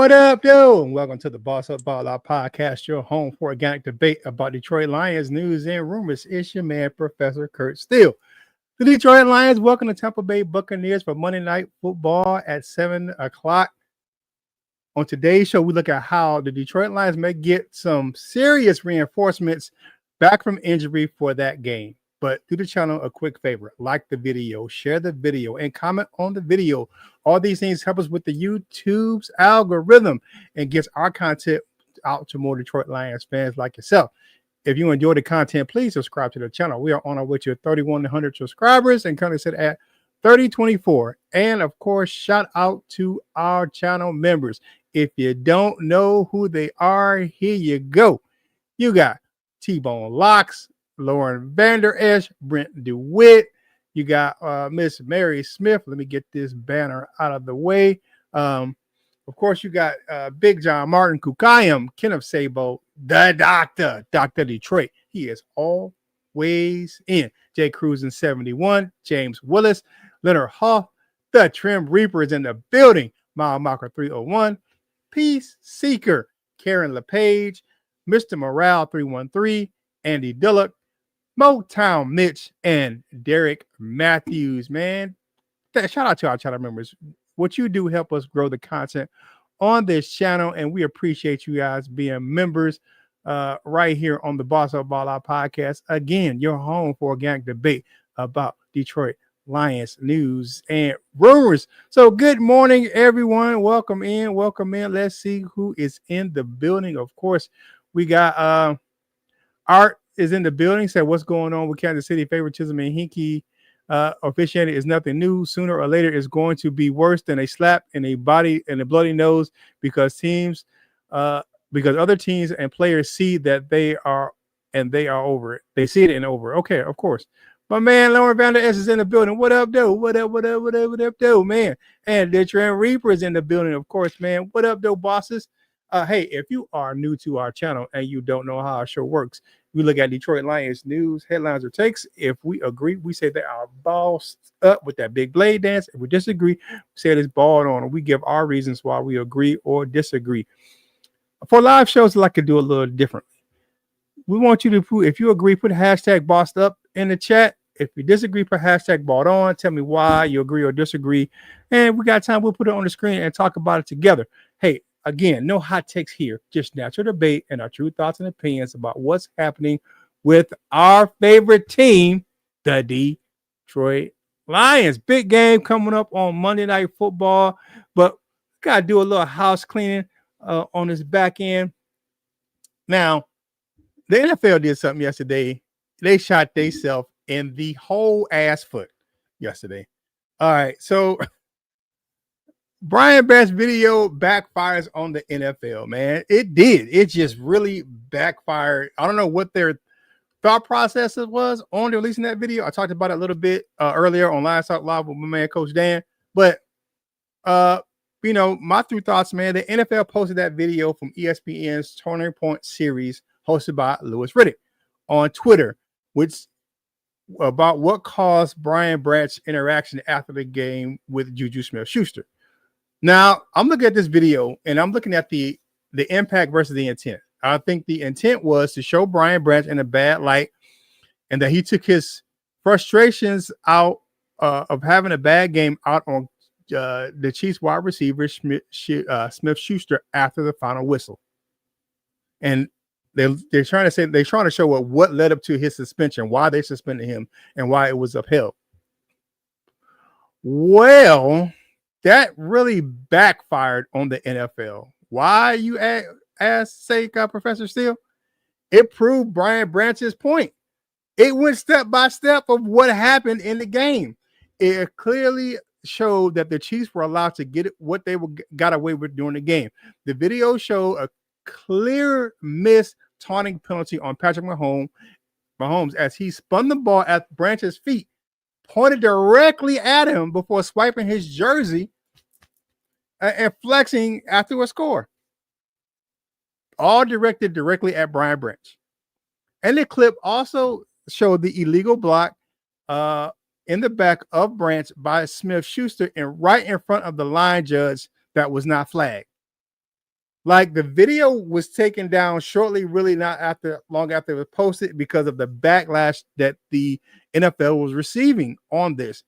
What up, yo? And welcome to the Boss Up Ball Out podcast, your home for organic debate about Detroit Lions news and rumors. It's your man, Professor Curt Steele. The Detroit Lions welcome the Tampa Bay Buccaneers for Monday Night Football at 7 o'clock. On today's show, we look at how the Detroit Lions may get some serious reinforcements back from injury for that game. But do the channel a quick favor, like the video, share the video, and comment on the video. All these things help us with the YouTube's algorithm and gets our content out to more Detroit Lions fans like yourself. If you enjoy the content, please subscribe to the channel. We are on our way to 3,100 subscribers and currently sit at 3024. And of course, shout out to our channel members. If you don't know who they are, here you go. You got T-Bone Locks, Lauren Vander Esch, Brent DeWitt. You got Miss Mary Smith. Let me get this banner out of the way. Of course, you got Big John Martin Kukayam, Kenneth Sabo, the doctor, Dr. Detroit. He is always in. Jay Cruz in 71, James Willis, Leonard Huff, the Trim Reaper is in the building. Mile Marker 301, Peace Seeker, Karen LePage, Mr. Morale 313, Andy Dillard, Motown Mitch, and Derek Matthews, man. Shout out to our channel members. What you do help us grow the content on this channel, and we appreciate you guys being members right here on the Boss Up Ball Out podcast. Again, your home for organic debate about Detroit Lions news and rumors. So good morning, everyone. Welcome in. Welcome in. Let's see who is in the building. Of course, we got Art is in the building. Said, what's going on with Kansas City favoritism and hinky officiating is nothing new. Sooner or later, it's going to be worse than a slap in a body and a bloody nose because other teams and players see that they are over it. They see it and over it. Okay, of course. My man Lauren Vander Esch is in the building. What up, though? What up, though, man? And the Trent Reaper is in the building, of course, man. What up, though, bosses? Hey, if you are new to our channel and you don't know how our show works, we look at Detroit Lions news, headlines, or takes. If we agree, we say that our balls up with that big blade dance. If we disagree, we say it's balled on, and we give our reasons why we agree or disagree. For live shows, I like to do a little differently. We want you to, if you agree, put hashtag bossed up in the chat. If you disagree, put hashtag balled on. Tell me why you agree or disagree. And we got time, we'll put it on the screen and talk about it together. Hey, again, no hot takes here, just natural debate and our true thoughts and opinions about what's happening with our favorite team, the Detroit Lions. Big game coming up on Monday Night Football, but got to do a little house cleaning on this back end. Now, the NFL did something yesterday. They shot themselves in the whole ass foot yesterday. All right, so Brian Branch's video backfires on the NFL, man. It did. It just really backfired. I don't know what their thought process was on releasing that video. I talked about it a little bit earlier on Live Talk Live with my man, Coach Dan. But, my three thoughts, man. The NFL posted that video from ESPN's Turning Point series hosted by Louis Riddick on Twitter, which about what caused Brian Branch's interaction after the game with Juju Smith-Schuster. Now, I'm looking at this video, and I'm looking at the impact versus the intent. I think the intent was to show Brian Branch in a bad light and that he took his frustrations out of having a bad game out on the Chiefs wide receiver, Smith-Schuster, after the final whistle. And they're trying to show what led up to his suspension, why they suspended him, and why it was upheld. Well, that really backfired on the NFL. Why, you ask, Professor Steele? It proved Brian Branch's point. It went step by step of what happened in the game. It clearly showed that the Chiefs were allowed to get what they got away with during the game. The video showed a clear missed taunting penalty on Patrick Mahomes as he spun the ball at Branch's feet, pointed directly at him before swiping his jersey and flexing after a score. All directed directly at Brian Branch. And the clip also showed the illegal block in the back of Branch by Smith-Schuster and right in front of the line judge that was not flagged. Like the video was taken down shortly, really not long after it was posted because of the backlash that the NFL was receiving on this.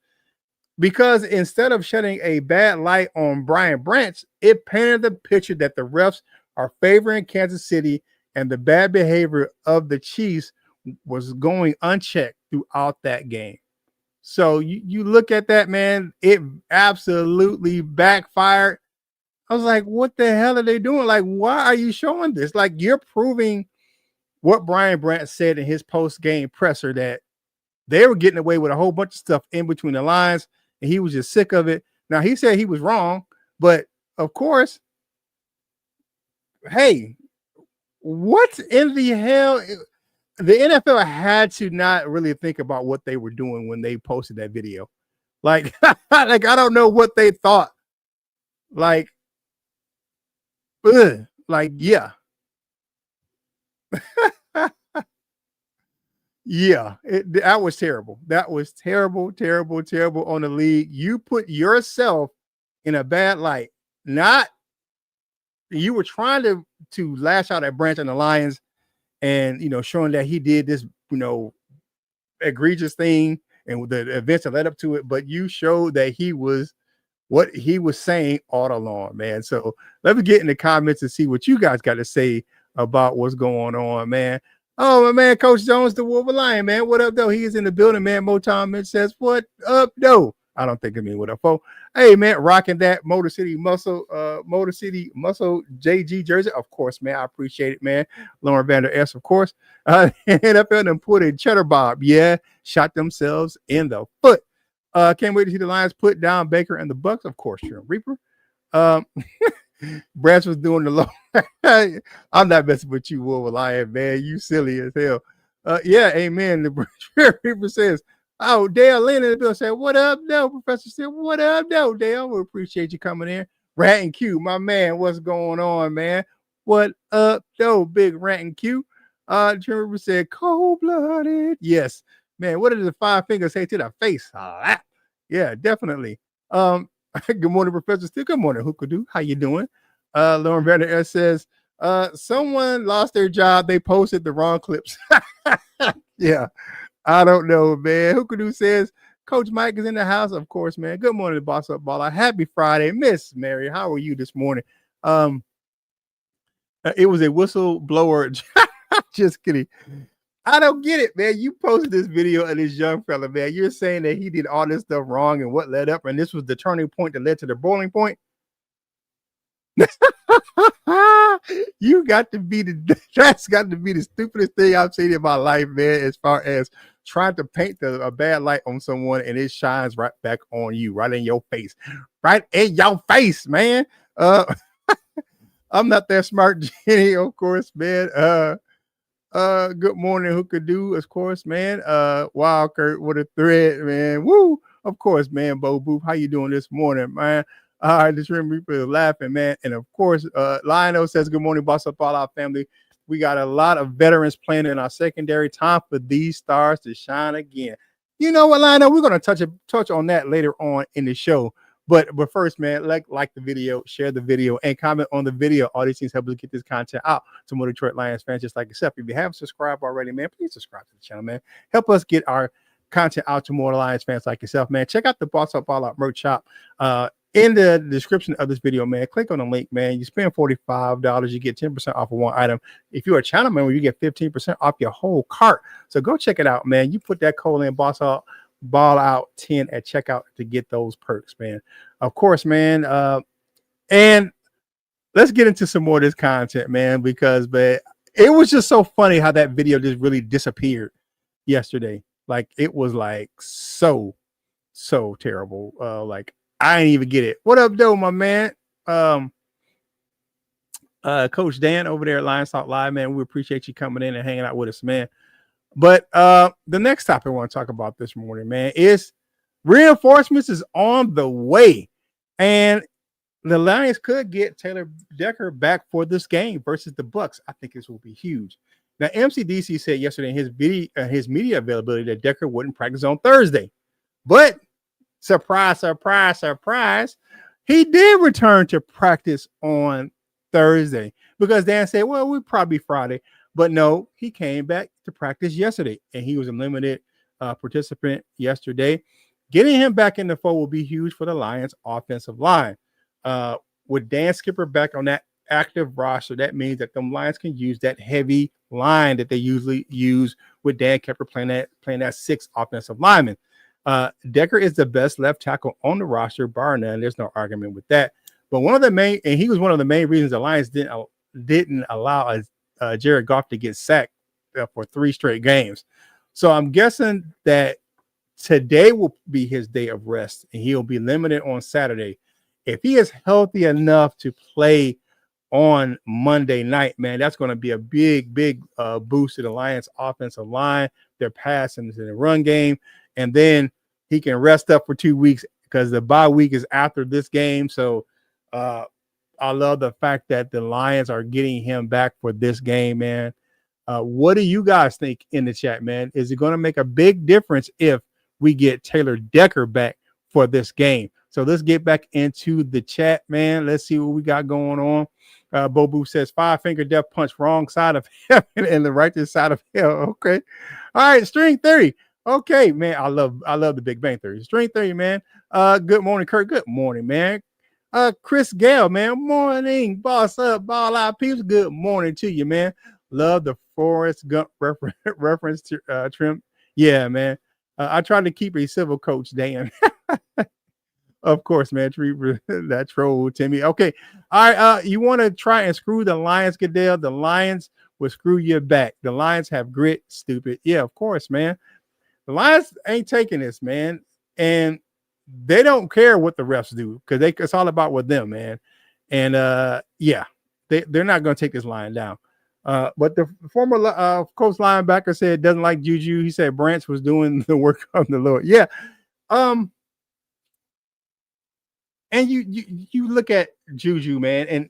Because instead of shedding a bad light on Brian Branch, it painted the picture that the refs are favoring Kansas City and the bad behavior of the Chiefs was going unchecked throughout that game. So you look at that, man, it absolutely backfired. I was like, what the hell are they doing? Like, why are you showing this? Like, you're proving what Brian Branch said in his post-game presser, that they were getting away with a whole bunch of stuff in between the lines, and he was just sick of it. Now, he said he was wrong, but of course, hey, what in the hell? The NFL had to not really think about what they were doing when they posted that video. Like, like I don't know what they thought. Like, yeah. Yeah, that was terrible. That was terrible, terrible, terrible on the league. You put yourself in a bad light. Not you were trying to lash out at Branch and the Lions, and showing that he did this egregious thing and the events that led up to it. But you showed that he was what he was saying all along, man. So let me get in the comments and see what you guys got to say about what's going on, man. Oh, my man, Coach Jones, the Wolver Lion, man. What up, though? He is in the building, man. Motown Mitch says, what up, though? I don't think I mean what up, folks. Hey, man, rocking that Motor City Muscle JG jersey. Of course, man. I appreciate it, man. Lauren Vander S, of course. NFL them put in Cheddar Bob. Yeah, shot themselves in the foot. Can't wait to see the Lions put down Baker and the Bucks. Of course, Sharon Reaper. Branch was doing the low. I'm not messing with you, Wolver Lion, man. You silly as hell. Yeah, amen. The Branch Reaper says, oh, Dale Lynn in the bill said, what up, Dale? Professor said, what up, Dale? We appreciate you coming in. Rat and Q, my man, what's going on, man? What up, though, big Rat and Q? Jim Reaper said, cold-blooded. Yes. Man, what did the five fingers say to the face? Yeah, definitely. Good morning, Professor Still. Good morning, Hookadoo. How you doing? Lauren Vander says, someone lost their job. They posted the wrong clips. Yeah, I don't know, man. Hookadoo says, Coach Mike is in the house. Of course, man. Good morning, Boss Up Baller. Happy Friday. Miss Mary, how are you this morning? It was a whistleblower. Just kidding. I don't get it, man. You posted this video of this young fella, man. You're saying that he did all this stuff wrong and what led up, and this was the turning point that led to the boiling point. You got to be that's got to be the stupidest thing I've seen in my life, man, as far as trying to paint a bad light on someone and it shines right back on you, right in your face. Right in your face, man. I'm not that smart, Jenny, of course, man. Good morning, Hookadoo, of course, man. Wow, Curt, what a thread, man. Woo, of course, man. Bo Boop, how you doing this morning, man? All right, just remember people laughing, man. And of course, Lionel says, good morning, Boss Up All Our family. We got a lot of veterans playing in our secondary. Time for these stars to shine again. You know what, Lionel? We're gonna touch on that later on in the show. But first, man, like the video, share the video, and comment on the video. All these things help us get this content out to more Detroit Lions fans just like yourself. If you haven't subscribed already, man, please subscribe to the channel, man. Help us get our content out to more Lions fans like yourself, man. Check out the Boss Up All Out merch shop in the description of this video, man. Click on the link, man. You spend $45, you get 10% off of one item. If you're a channel member, you get 15% off your whole cart. So go check it out, man. You put that code in, Boss Up Ball Out 10 at checkout to get those perks, man. Of course, man. And let's get into some more of this content, man, because it was just so funny how that video just really disappeared yesterday. Like it was like so terrible. Like I didn't even get it. What up, though, my man? Coach Dan over there at Lions Talk Live, man. We appreciate you coming in and hanging out with us, man. But the next topic I want to talk about this morning, man, is reinforcements is on the way. And the Lions could get Taylor Decker back for this game versus the Bucs. I think this will be huge. Now, MCDC said yesterday in his media availability that Decker wouldn't practice on Thursday. But surprise, surprise, surprise, he did return to practice on Thursday, because Dan said, well, we'll probably Friday. But no, he came back to practice yesterday, and he was a limited participant yesterday. Getting him back in the fold will be huge for the Lions offensive line. With Dan Skipper back on that active roster, that means that the Lions can use that heavy line that they usually use with Dan Skipper playing that 6 offensive lineman. Decker is the best left tackle on the roster, bar none. There's no argument with that. But he was one of the main reasons the Lions didn't allow Jared Goff to get sacked for 3 straight games. So I'm guessing that today will be his day of rest, and he'll be limited on Saturday. If he is healthy enough to play on Monday night, man, that's going to be a big boost to the Lions offensive line, their pass and the run game. And then he can rest up for 2 weeks because the bye week is after this game. So I love the fact that the Lions are getting him back for this game, man. What do you guys think in the chat, man? Is it going to make a big difference if we get Taylor Decker back for this game? So let's get back into the chat, man. Let's see what we got going on. Bobu says 5-finger death punch, wrong side of heaven and the right side of hell. Okay. All right. String theory. Okay, man. I love the Big Bang Theory. String theory, man. Good morning, Curt. Good morning, man. Chris Gale, man. Morning. Boss up, ball out peeps. Good morning to you, man. Love the Forrest Gump reference to Trim. Yeah, man. I try to keep a civil coach, Dan. Of course, man. That troll, Timmy. Okay. All right. You want to try and screw the Lions, Goodell? The Lions will screw you back. The Lions have grit, stupid. Yeah, of course, man. The Lions ain't taking this, man. And they don't care what the refs do because it's all about with them, man. And yeah, they're not going to take this line down. But the former coach linebacker said doesn't like Juju. He said Branch was doing the work of the Lord. Yeah. And you look at Juju, man, and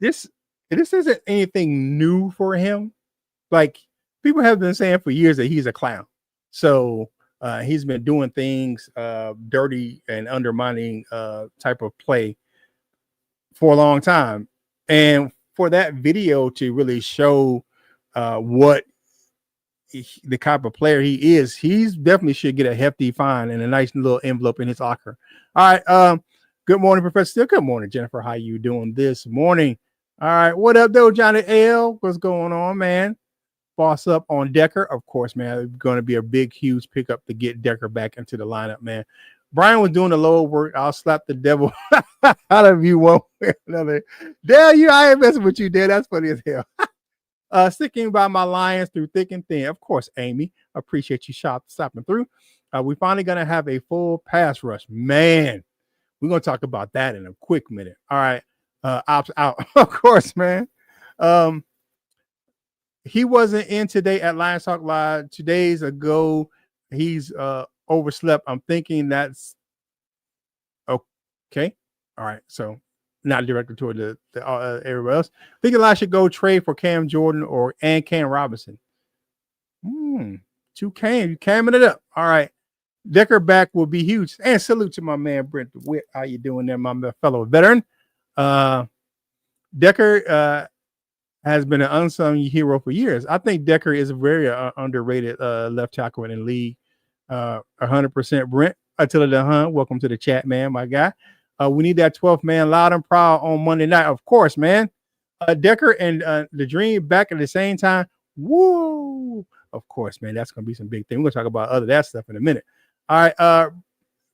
this isn't anything new for him. Like people have been saying for years that he's a clown. So he's been doing things dirty and undermining type of play for a long time. And for that video to really show what the type of player he is, he's definitely should get a hefty fine and a nice little envelope in his locker. All right. Good morning, Professor Steele. Good morning, Jennifer. How you doing this morning? All right. What up, though, Johnny L? What's going on, man? Boss up on Decker. Of course, man. It's going to be a big, huge pickup to get Decker back into the lineup, man. Brian was doing the low work. I'll slap the devil out of you one way or another. Dale, I ain't messing with you, Dale. That's funny as hell. Sticking by my Lions through thick and thin. Of course, Amy. Appreciate you stopping through. We finally going to have a full pass rush. Man, we're going to talk about that in a quick minute. All right. Ops out. Of course, man. He wasn't in today at Lions Talk Live 2 days ago. He's overslept. I'm thinking that's okay. All right. So not directed toward the everybody else. Thinking I should go trade for Cam Jordan and Cam Robinson. Two Cam. You camming it up. All right. Decker back will be huge. And salute to my man Brent DeWitt. How you doing there, my fellow veteran? Decker has been an unsung hero for years. I think Decker is a very underrated left tackle in the league. 100% Brent. Attila the Hun, welcome to the chat, man, my guy. We need that 12th man loud and proud on Monday night. Of course, man. Decker and the Dream back at the same time. Woo! Of course, man. That's going to be some big thing. We're going to talk about that stuff in a minute. All right.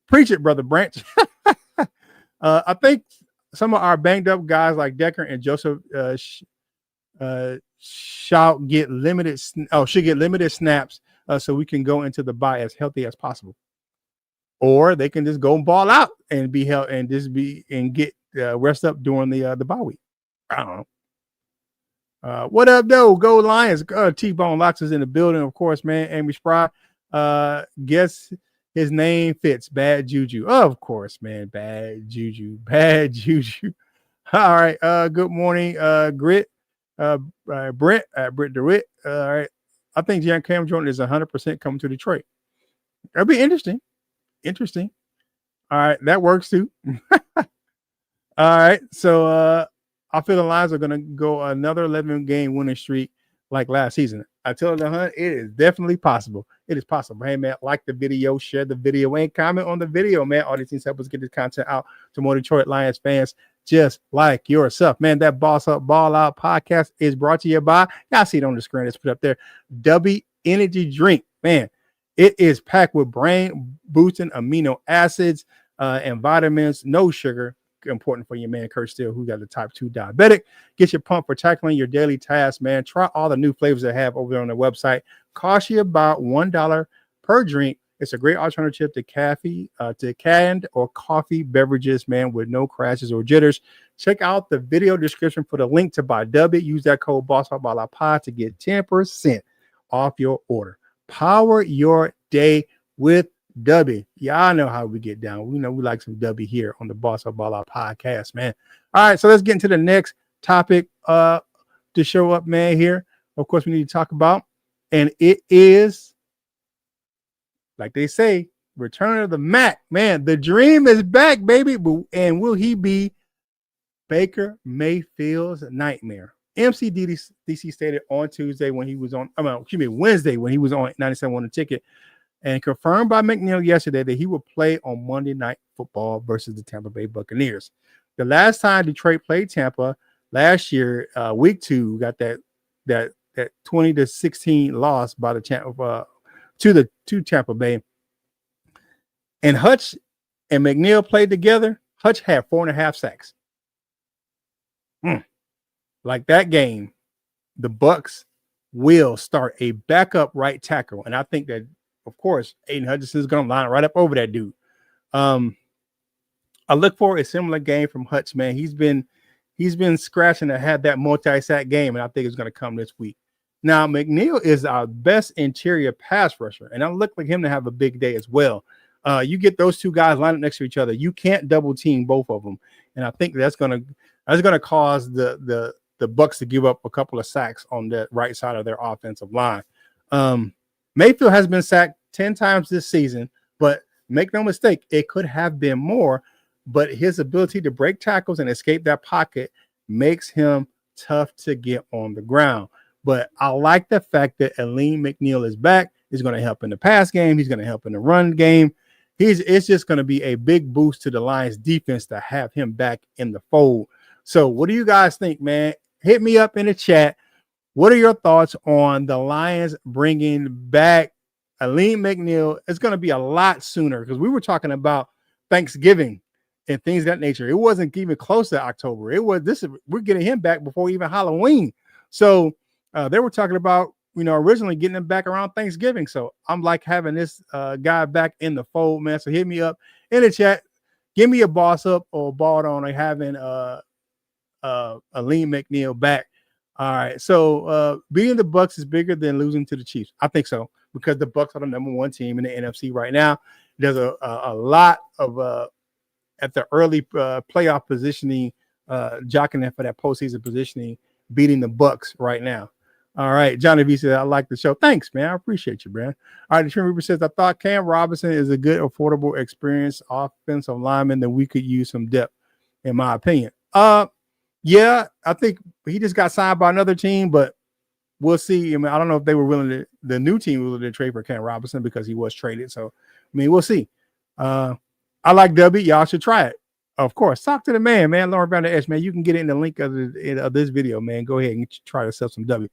Preach it, Brother Branch. I think some of our banged up guys like Decker and Joseph should get limited snaps so we can go into the bye as healthy as possible. Or they can just go ball out and be held and just get rest up during the bye week. I don't know. What up, though? Go Lions. T-Bone Locks is in the building, of course, man. Amy Spry. Guess his name fits. Bad Juju. Of course, man. Bad Juju. Bad Juju. All right. Good morning, Grit. Brent DeWitt. All right. I think Cam Jordan is 100% coming to Detroit. That'll be interesting. All right. That works too. All right. So I feel the Lions are going to go another 11-game winning streak like last season. I tell the Hunt, it is definitely possible. It is possible. Hey, man, like the video, share the video, and comment on the video, man. All these things help us get this content out to more Detroit Lions fans just like yourself. Man, that Boss Up, Ball Out podcast is brought to you by, y'all see it on the screen. It's put up there, Dubby Energy Drink. Man, it is packed with brain-boosting amino acids and vitamins, no sugar. Important for your man Curt Steele, who got the type 2 diabetic. Get your pump for tackling your daily tasks, man. Try all the new flavors they have over there on their website. Cost you about $1 per drink. It's a great alternative to canned or coffee beverages, man, with no crashes or jitters. Check out the video description for the link to buy Dubby. Use that code BOSSUPBALAPOD to get 10% off your order. Power your day with Dubby. Y'all know how we get down. We know we like some Dubby here on the Boss Up Ball Out podcast, man. All right, so let's get into the next topic to show up, man, here. Of course, we need to talk about, and it is, like they say, return of the Mac. Man, the dream is back, baby. And will he be Baker Mayfield's nightmare? MCDC stated on Wednesday when he was on 97 on the ticket, and confirmed by McNeil yesterday that he will play on Monday Night Football versus the Tampa Bay Buccaneers. The last time Detroit played Tampa last year, week 2, got that 20-16 loss by the to Tampa Bay. And Hutch and McNeil played together. Hutch had 4.5 sacks. Like that game, the Bucs will start a backup right tackle, and I think that, of course, Aiden Hutchinson is going to line right up over that dude. I look for a similar game from Hutch, man. He's been scratching to have that multi-sack game, and I think it's going to come this week. Now, McNeil is our best interior pass rusher, and I look like him to have a big day as well. You get those two guys lined up next to each other, you can't double team both of them, and I think that's going to cause the Bucs to give up a couple of sacks on the right side of their offensive line. Mayfield has been sacked 10 times this season, but make no mistake, it could have been more, but his ability to break tackles and escape that pocket makes him tough to get on the ground. But I like the fact that Aleem McNeil is back. He's going to help in the pass game. He's going to help in the run game. It's just going to be a big boost to the Lions defense to have him back in the fold. So what do you guys think, man? Hit me up in the chat. What are your thoughts on the Lions bringing back Aleem McNeil? It's going to be a lot sooner because we were talking about Thanksgiving and things of that nature. It wasn't even close to October. We're getting him back before even Halloween. So they were talking about, originally getting him back around Thanksgiving. So I'm like having this guy back in the fold, man. So hit me up in the chat. Give me a boss up or ball on having Aleem McNeil back. All right, so beating the Bucs is bigger than losing to the Chiefs. I think so, because the Bucs are the number 1 team in the NFC right now. There's a lot of at the early playoff positioning, jockeying for that postseason positioning, beating the Bucs right now. All right, Johnny V said, I like the show. Thanks, man. I appreciate you, man. All right, the Trim Reaper says, I thought Cam Robinson is a good, affordable, experienced offensive lineman that we could use some depth, in my opinion. Yeah, I think he just got signed by another team, but we'll see. I mean, I don't know if they were the new team was willing to trade for Cam Robinson because he was traded. So, I mean, we'll see. I like Dubby. Y'all should try it. Of course. Talk to the man, Lauren Van Der Esch, man. You can get it in the link of this video, man. Go ahead and try to sell some Dubby.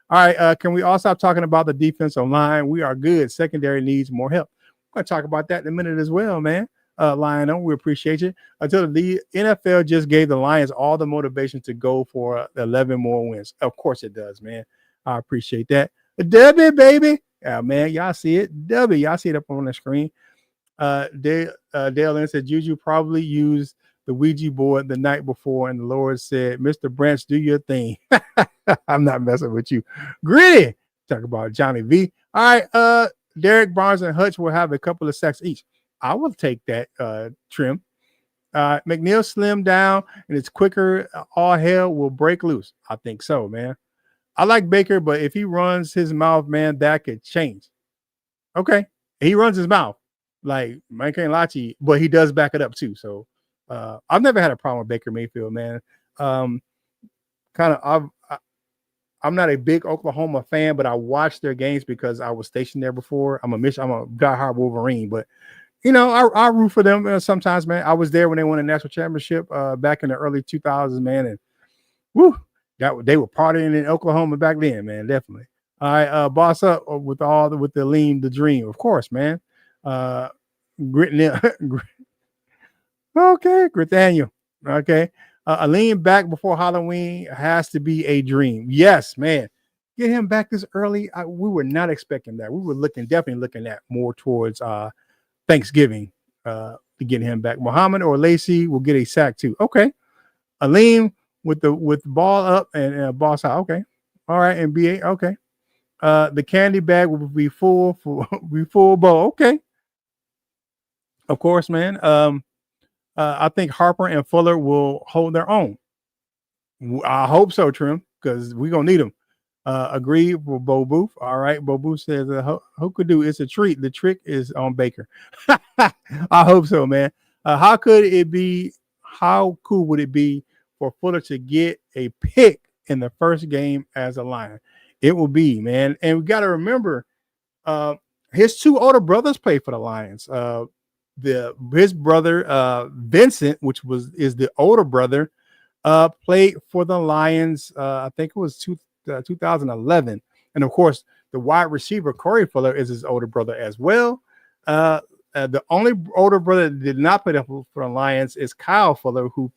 All right. Can we all stop talking about the defensive line? We are good. Secondary needs more help. We're going to talk about that in a minute as well, man. Lionel, we appreciate you. Until the NFL just gave the Lions all the motivation to go for 11 more wins. Of course it does, man. I appreciate that. Dubby, baby. Yeah, man, y'all see it. Dubby, y'all see it up on the screen. Dale Lynn said Juju probably used the Ouija board the night before, and the Lord said, Mr. Branch, do your thing. I'm not messing with you. Gritty. Talk about Johnny V. All right. Derek Barnes and Hutch will have a couple of sacks each. I will take that trim. McNeil slimmed down and it's quicker. All hell will break loose. I think so, man. I like Baker, but if he runs his mouth, man, that could change. Okay. He runs his mouth. Like, man can't lie to you, but he does back it up too. So I've never had a problem with Baker Mayfield, man. kind of I'm not a big Oklahoma fan, but I watch their games because I was stationed there before. I'm a diehard Wolverine, but I root for them sometimes, man. I was there when they won a national championship back in the early 2000s, man, and woo, they were partying in Oklahoma back then, man. Definitely. All right, boss up with the lean, the dream, of course, man. Grit, okay, Grit Daniel, okay. A lean back before Halloween has to be a dream. Yes, man. Get him back this early. We were not expecting that. We were definitely looking at more towards Thanksgiving to get him back. Muhammad or Lacey will get a sack too. Okay. Aleem with the ball up and boss out. Okay. All right. And BA. Okay. The candy bag will be full bowl. Okay. Of course, man. I think Harper and Fuller will hold their own. I hope so, Trim, because we're gonna need them. Agree with Bo Booth. All right. Bo Booth says who could do it's a treat. The trick is on Baker. I hope so, man. How cool would it be for Fuller to get a pick in the first game as a Lion? It will be, man. And we got to remember his two older brothers play for the Lions. His brother Vincent, which is the older brother, played for the Lions. I think it was 2011, and of course, the wide receiver Corey Fuller is his older brother as well. The only older brother that did not play for the Lions is Kyle Fuller, who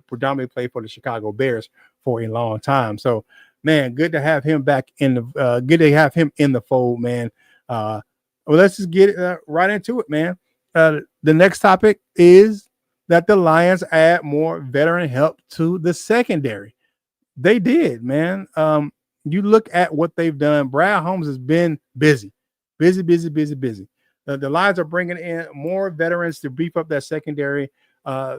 predominantly played for the Chicago Bears for a long time. So, man, good to have him back in the fold, man. Well, let's just get right into it, man. The next topic is that the Lions add more veteran help to the secondary. They did, man. You look at what they've done. Brad Holmes has been busy. The Lions are bringing in more veterans to beef up that secondary.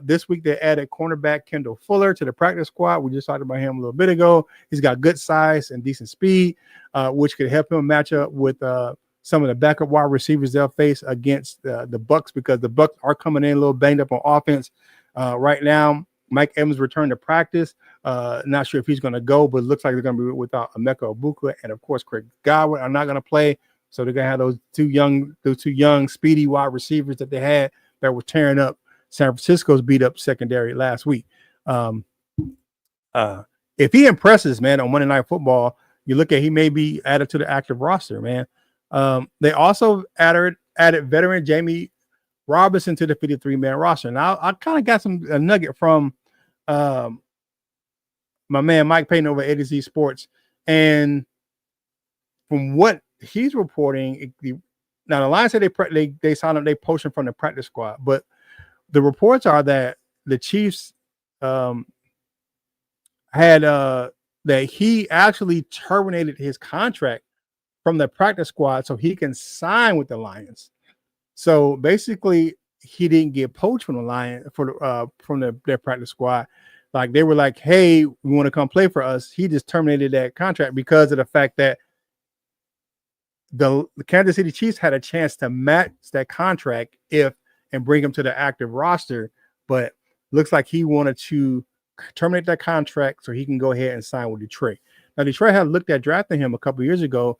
This week, they added cornerback Kendall Fuller to the practice squad. We just talked about him a little bit ago. He's got good size and decent speed, which could help him match up with some of the backup wide receivers they'll face against the Bucs, because the Bucs are coming in a little banged up on offense right now. Mike Evans returned to practice. Not sure if he's going to go, but it looks like they're going to be without Emeka Egbuka, and of course Craig Godwin are not going to play. So they're going to have those two young, speedy wide receivers that they had that were tearing up San Francisco's beat up secondary last week. If he impresses, man, on Monday Night Football, you look at he may be added to the active roster, man. They also added veteran Jamie Robinson to the 53-man roster. Now, I kind of got a nugget from my man Mike Payton over at A to Z Sports, and from what he's reporting, now the Lions said they signed up, they poached him from the practice squad, but the reports are that the Chiefs had that he actually terminated his contract from the practice squad so he can sign with the Lions. So basically, he didn't get poached from the Lions from their practice squad. Like, they were like, "Hey, we want to come play for us." He just terminated that contract because of the fact that the Kansas City Chiefs had a chance to match that contract and bring him to the active roster, but looks like he wanted to terminate that contract so he can go ahead and sign with Detroit. Now, Detroit had looked at drafting him a couple of years ago,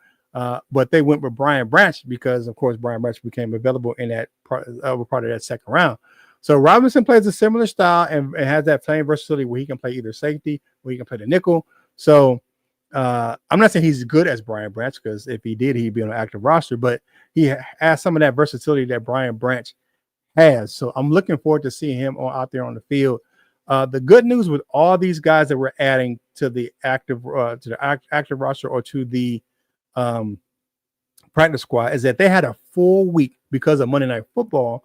but they went with Brian Branch because, of course, Brian Branch became available in that part of that second round. So Robinson plays a similar style and has that playing versatility where he can play either safety or he can play the nickel. So I'm not saying he's as good as Brian Branch, because if he did, he'd be on an active roster, but he has some of that versatility that Brian Branch has. So I'm looking forward to seeing him out there on the field. The good news with all these guys that we're adding to the active roster or to the practice squad is that they had a full week because of Monday Night Football.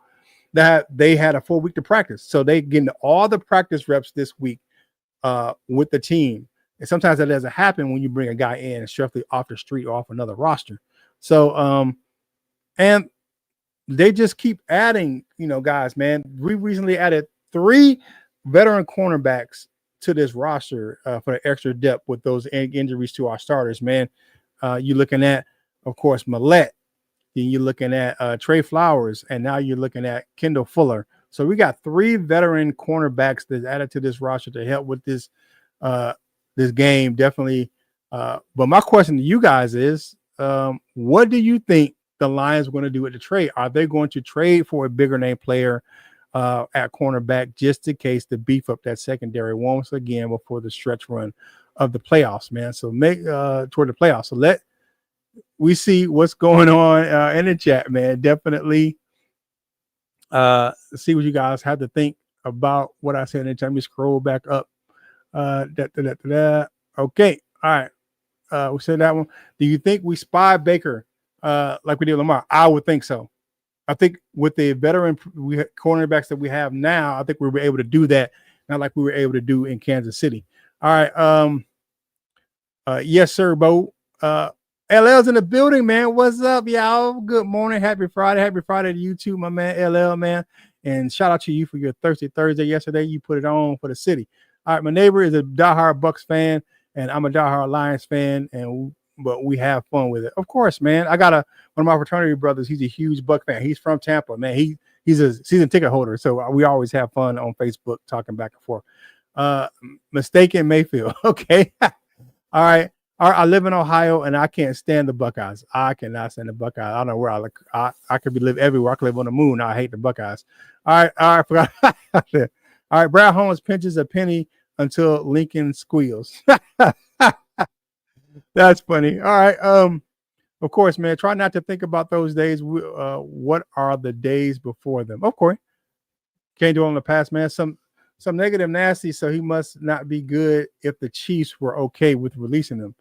That they had a full week to practice, so they getting all the practice reps this week with the team. And sometimes that doesn't happen when you bring a guy in strictly off the street or off another roster. So and they just keep adding, guys, man. We recently added 3 veteran cornerbacks to this roster for the extra depth with those injuries to our starters, man. You're looking at, of course, Millette. Then you're looking at Trey Flowers, and now you're looking at Kendall Fuller. So we got 3 veteran cornerbacks that added to this roster to help with this this game definitely. But my question to you guys is, what do you think the Lions are going to do with the trade? Are they going to trade for a bigger name player at cornerback just in case to beef up that secondary once again before the stretch run of the playoffs, man? So make toward the playoffs. So we see what's going on in the chat, man. Definitely see what you guys have to think about what I said. Anytime you scroll back up. Okay. All right. We said that one. Do you think we spy Baker like we did Lamar? I would think so. I think with the veteran cornerbacks that we have now, I think we were able to do that, not like we were able to do in Kansas City. All right. Yes, sir, Bo. LL's in the building, man. What's up, y'all? Good morning. Happy Friday. Happy Friday to you too, my man, LL, man. And shout out to you for your Thirsty Thursday yesterday. You put it on for the city. All right, my neighbor is a diehard Bucks fan, and I'm a diehard Lions fan, but we have fun with it. Of course, man. I got one of my fraternity brothers. He's a huge Buck fan. He's from Tampa, man. He's a season ticket holder, so we always have fun on Facebook talking back and forth. Mistaken Mayfield. Okay. All right. I live in Ohio, and I can't stand the Buckeyes. I cannot stand the Buckeyes. I don't know where I could live everywhere. I could live on the moon. I hate the Buckeyes. All right. I forgot. All right. Brad Holmes pinches a penny until Lincoln squeals. That's funny. All right. Of course, man. Try not to think about those days. What are the days before them? Of course. Can't do it in the past, man. Some negative nasty, so he must not be good if the Chiefs were okay with releasing him.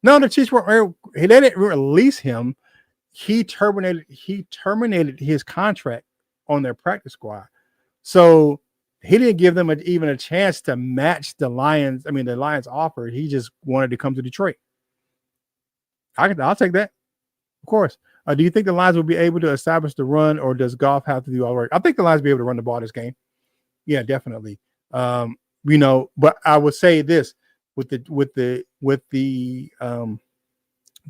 No, the Chiefs were. They didn't release him. He terminated his contract on their practice squad, so he didn't give them even a chance to match the Lions. I mean, the Lions offer. He just wanted to come to Detroit. I'll take that, of course. Do you think the Lions will be able to establish the run, or does Goff have to do all the work? I think the Lions will be able to run the ball this game. Yeah, definitely. But I would say this with the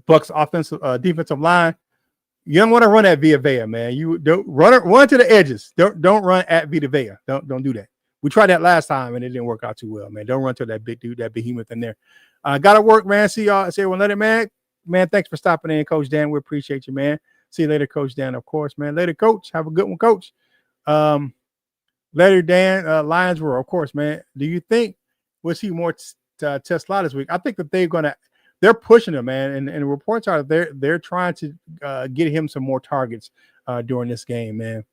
Bucks offensive defensive line, you don't want to run at Vita Vea, man. You don't run to the edges. Don't run at Vita Vea. Don't do that. We tried that last time and it didn't work out too well, man. Don't run to that big dude, that behemoth in there. Gotta work, man. See y'all. See everyone later, man. Man, thanks for stopping in, Coach Dan. We appreciate you, man. See you later, Coach Dan. Of course, man. Later, Coach. Have a good one, Coach. Later, Dan. Lions were, of course, man. Do you think we'll see more Tesla this week? I think that they're pushing him, man. And reports are they're trying to get him some more targets during this game, man.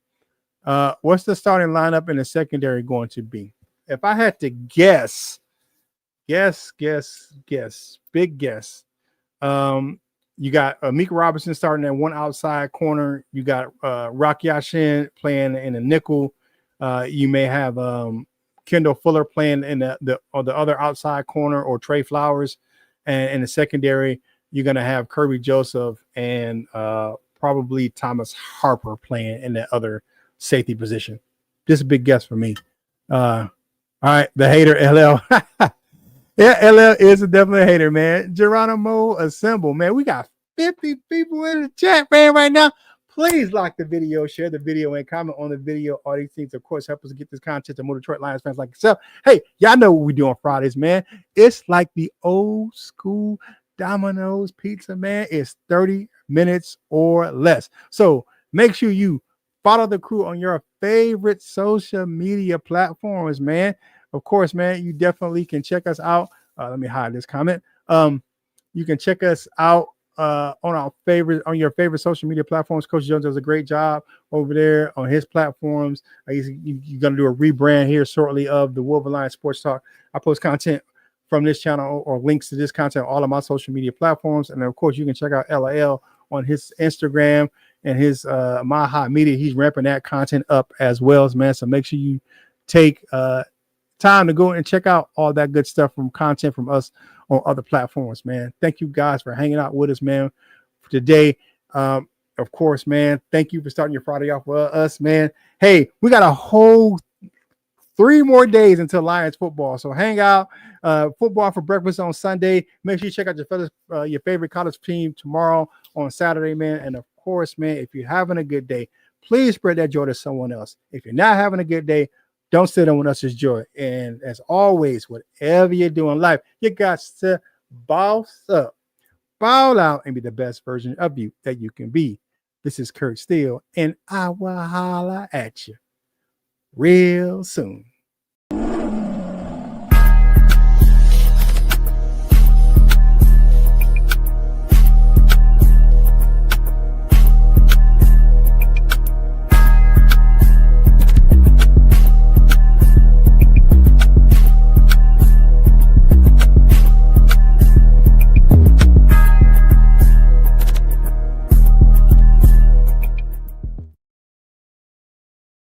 What's the starting lineup in the secondary going to be? If I had to guess, big guess. You got Mika Robinson starting at one outside corner. You got Rock Ya-Sin playing in a nickel. You may have Kendall Fuller playing in the other outside corner, or Trey Flowers. And in the secondary, you're going to have Kirby Joseph and probably Thomas Harper playing in the other safety position. Just a big guess for me. All right, the hater, LL. Yeah, LL is definitely a hater, man. Geronimo Assemble, man. We got 50 people in the chat, man, right now. Please like the video, share the video, and comment on the video. All these things, of course, help us get this content to more Detroit Lions fans like yourself. Hey, y'all know what we do on Fridays, man. It's like the old school Domino's pizza, man. It's 30 minutes or less. So make sure you follow the crew on your favorite social media platforms, man. Of course, man, you definitely can check us out. Let me hide this comment. You can check us out on your favorite social media platforms. Coach Jones does a great job over there on his platforms. You're going to do a rebrand here shortly of the Wolverine Lions Sports Talk. I post content from this channel or links to this content on all of my social media platforms. And of course, you can check out LAL on his Instagram and his My Hot Media. He's ramping that content up as well, man. So make sure you take time to go and check out all that good stuff from content from us on other platforms, man. Thank you guys for hanging out with us, man, for today. Of course, man, thank you for starting your Friday off with us, man. Hey, we got a whole 3 more days until Lions football. So hang out. Football for breakfast on Sunday. Make sure you check out your favorite college team tomorrow on Saturday, man. And of course, man, if you're having a good day, please spread that joy to someone else. If you're not having a good day, Don't sit on else's joy. And as always, whatever you do in life, you got to boss up, ball out, and be the best version of you that you can be. This is Curt Steele, and I will holla at you real soon.